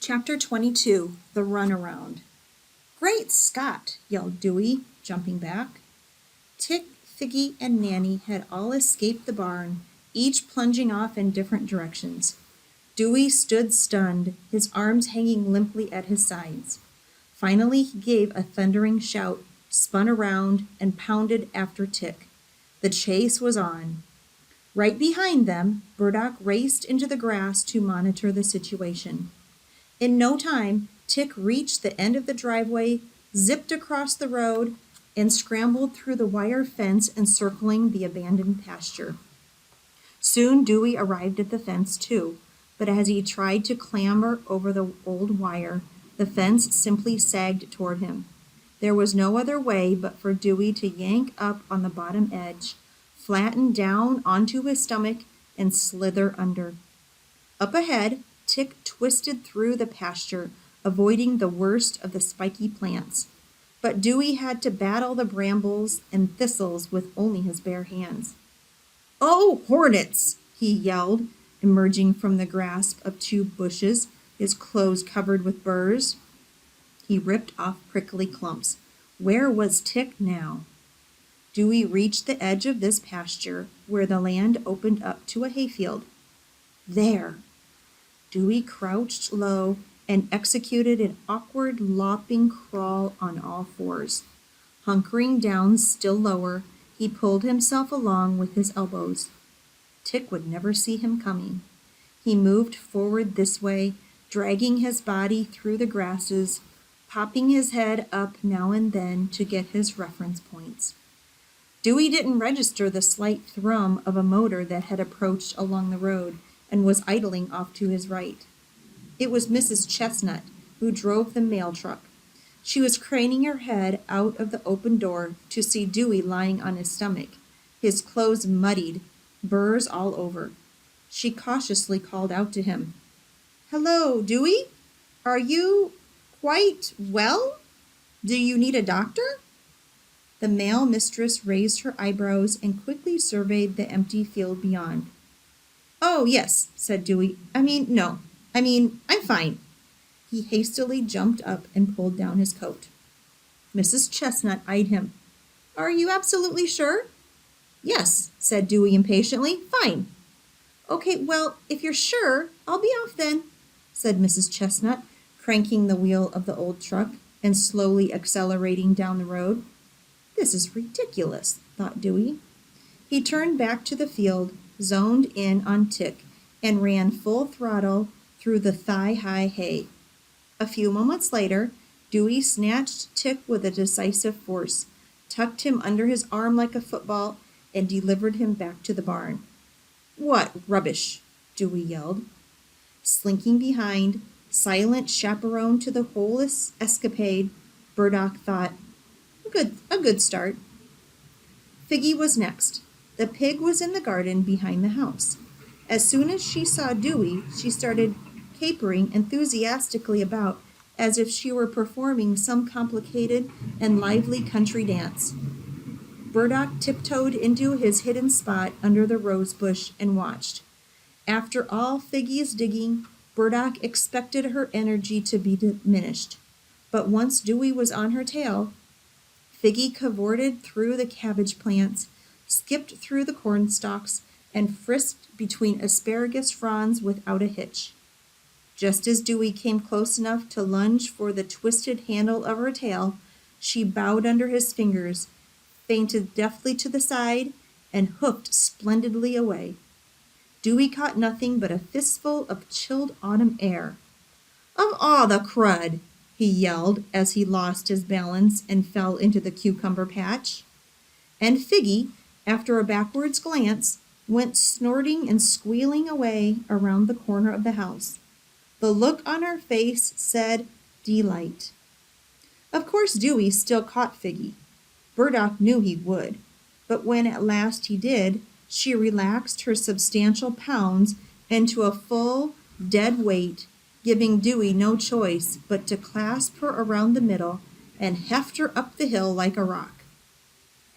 Chapter 22, The Runaround. "Great Scott!" yelled Dewey, jumping back. Tick, Figgy, and Nanny had all escaped the barn, each plunging off in different directions. Dewey stood stunned, his arms hanging limply at his sides. Finally he gave a thundering shout, spun around, and pounded after Tick. The chase was on. Right behind them, Burdock raced into the grass to monitor the situation. In no time, Tick reached the end of the driveway, zipped across the road, and scrambled through the wire fence encircling the abandoned pasture. Soon Dewey arrived at the fence too, but as he tried to clamber over the old wire, the fence simply sagged toward him. There was no other way but for Dewey to yank up on the bottom edge, flatten down onto his stomach, and slither under. Up ahead, Tick twisted through the pasture, avoiding the worst of the spiky plants. But Dewey had to battle the brambles and thistles with only his bare hands. "Oh, hornets!" he yelled, emerging from the grasp of two bushes, his clothes covered with burrs. He ripped off prickly clumps. Where was Tick now? Dewey reached the edge of this pasture, where the land opened up to a hayfield. There! Dewey crouched low and executed an awkward lopping crawl on all fours. Hunkering down still lower, he pulled himself along with his elbows. Tick would never see him coming. He moved forward this way, dragging his body through the grasses, popping his head up now and then to get his reference points. Dewey didn't register the slight thrum of a motor that had approached along the road and was idling off to his right. It was Mrs. Chestnut, who drove the mail truck. She was craning her head out of the open door to see Dewey lying on his stomach, his clothes muddied, burrs all over. She cautiously called out to him. "Hello, Dewey? Are you quite well? Do you need a doctor?" The mail mistress raised her eyebrows and quickly surveyed the empty field beyond. "Oh, yes," said Dewey. No. I'm fine." He hastily jumped up and pulled down his coat. Mrs. Chestnut eyed him. "Are you absolutely sure?" "Yes," said Dewey impatiently. "Fine." "Okay, well, if you're sure, I'll be off then," said Mrs. Chestnut, cranking the wheel of the old truck and slowly accelerating down the road. "This is ridiculous," thought Dewey. He turned back to the field, zoned in on Tick, and ran full throttle through the thigh-high hay. A few moments later, Dewey snatched Tick with a decisive force, tucked him under his arm like a football, and delivered him back to the barn. "What rubbish!" Dewey yelled. Slinking behind, silent chaperone to the whole escapade, Burdock thought, a good start. Figgy was next. The pig was in the garden behind the house. As soon as she saw Dewey, she started capering enthusiastically about as if she were performing some complicated and lively country dance. Burdock tiptoed into his hidden spot under the rose bush and watched. After all Figgy's digging, Burdock expected her energy to be diminished. But once Dewey was on her tail, Figgy cavorted through the cabbage plants, skipped through the corn stalks, and frisked between asparagus fronds without a hitch. Just as Dewey came close enough to lunge for the twisted handle of her tail, she bowed under his fingers, feinted deftly to the side, and hooked splendidly away. Dewey caught nothing but a fistful of chilled autumn air. "Of all the crud!" he yelled as he lost his balance and fell into the cucumber patch. And Figgy, after a backwards glance, went snorting and squealing away around the corner of the house. The look on her face said delight. Of course Dewey still caught Figgy. Burdock knew he would, but when at last he did, she relaxed her substantial pounds into a full, dead weight, giving Dewey no choice but to clasp her around the middle and heft her up the hill like a rock.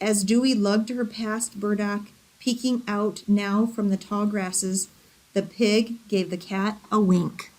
As Dewey lugged her past Burdock, peeking out now from the tall grasses, the pig gave the cat a wink.